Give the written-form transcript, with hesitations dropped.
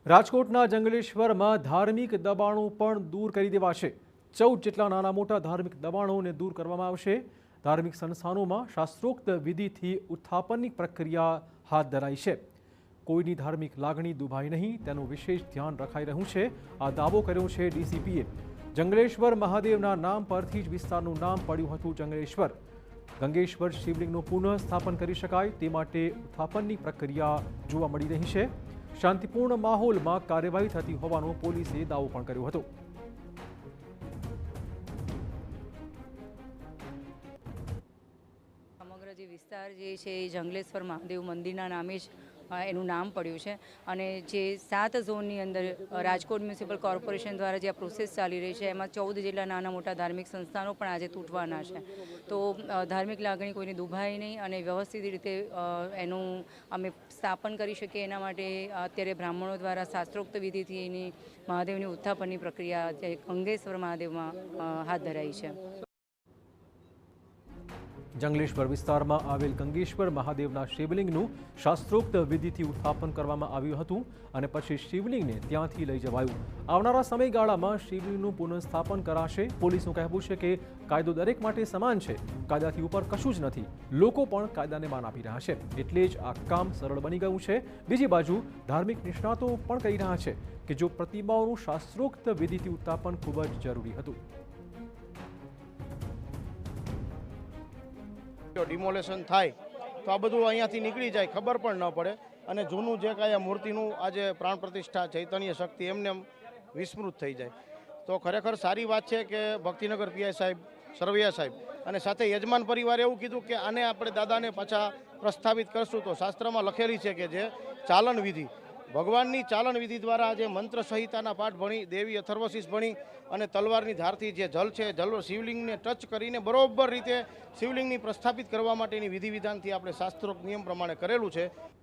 રાજકોટના જંગલેશ્વરમાં ધાર્મિક દબાણો પણ દૂર કરી દેવાશે। 14 જેટલા નાના મોટા ધાર્મિક દબાણોને દૂર કરવામાં આવશે। ધાર્મિક સંસ્થાનોમાં શાસ્ત્રોક્ત વિધિથી ઉત્થાપનની પ્રક્રિયા હાથ ધરાઈ છે। કોઈની ધાર્મિક લાગણી દુભાય નહીં તેનું વિશેષ ધ્યાન રખાઈ રહ્યું છે। આ દાવો કર્યો છે ડીસીપીએ। જંગલેશ્વર મહાદેવના નામ પરથી જ વિસ્તારનું નામ પડ્યું હતું જંગલેશ્વર। ગંગેશ્વર શિવલિંગનું પુનઃ સ્થાપન કરી શકાય તે માટે ઉત્થાપનની પ્રક્રિયા જોવા મળી રહી છે। શાંતિપૂર્ણ માહોલમાં કાર્યવાહી થતી હોવાનો પોલીસે દાવો પણ કર્યો હતો। સમગ્ર જે વિસ્તાર જે છે એ જંગલેશ્વર મહાદેવ મંદિરના નામે જ એનું નામ પડ્યું છે અને જે 7 ઝોનની અંદર રાજકોટ મ્યુનિસિપલ કોર્પોરેશન દ્વારા જે આ પ્રોસેસ ચાલી રહી છે એમાં 14 જેટલા નાના મોટા ધાર્મિક સંસ્થાનો પણ આજે તૂટવાના છે। તો ધાર્મિક લાગણી કોઈને દુભાય નહીં અને વ્યવસ્થિત રીતે એનું અમે સ્થાપન કરી શકીએ એના માટે અત્યારે બ્રાહ્મણો દ્વારા શાસ્ત્રોક્ત વિધિથી એની મહાદેવની ઉત્થાપનની પ્રક્રિયા ગંગેશ્વર મહાદેવમાં હાથ ધરાઈ છે। જંગલેશ્વર વિસ્તારમાં આવેલ ગંગેશ્વર મહાદેવના શિવલિંગનું શાસ્ત્રોક્ત વિધિથી ઉત્થાપન કરવામાં આવ્યું હતું અને પછી શિવલિંગને ત્યાંથી લઈ જવાયું। આવનારા સમયગાળામાં શિવલિંગનું પુનઃસ્થાપન કરાશે। પોલીસનું કહેવું છે કે કાયદો દરેક માટે સમાન છે, કાયદાથી ઉપર કશું જ નથી। લોકો પણ કાયદાને માન આપી રહ્યા છે, એટલે જ આ કામ સરળ બની ગયું છે। બીજી બાજુ ધાર્મિક નિષ્ણાતો પણ કહી રહ્યા છે કે જો પ્રતિમાઓનું શાસ્ત્રોક્ત વિધિથી ઉત્થાપન ખૂબ જ જરૂરી હતું। ડિમોલેશન થાય તો આ બધું અહીંયાથી નીકળી જાય, ખબર પણ ન પડે અને જૂનું જે કાંઈ મૂર્તિનું આજે પ્રાણ પ્રતિષ્ઠા ચૈતન્ય શક્તિ એમને વિસ્મૃત થઈ જાય। તો ખરેખર સારી વાત છે કે ભક્તિનગર પીઆઈ સાહેબ, સરવૈયા સાહેબ અને સાથે યજમાન પરિવારે એવું કીધું કે આને આપણે દાદાને પાછા પ્રસ્થાપિત કરશું તો શાસ્ત્રમાં લખેલી છે કે જે ચાલન વિધિ, ભગવાનની ચાલન વિધિ દ્વારા જે મંત્ર સંહિતાના પાઠ ભણી, દેવી અથર્વશીષ ભણી અને તલવારની ધારથી જે જલ છે જલ શિવલિંગને ટચ કરીને બરોબર રીતે શિવલિંગની પ્રસ્થાપિત કરવા માટેની વિધિ વિધાનથી આપણે શાસ્ત્રોક્ત નિયમ પ્રમાણે કરેલું છે।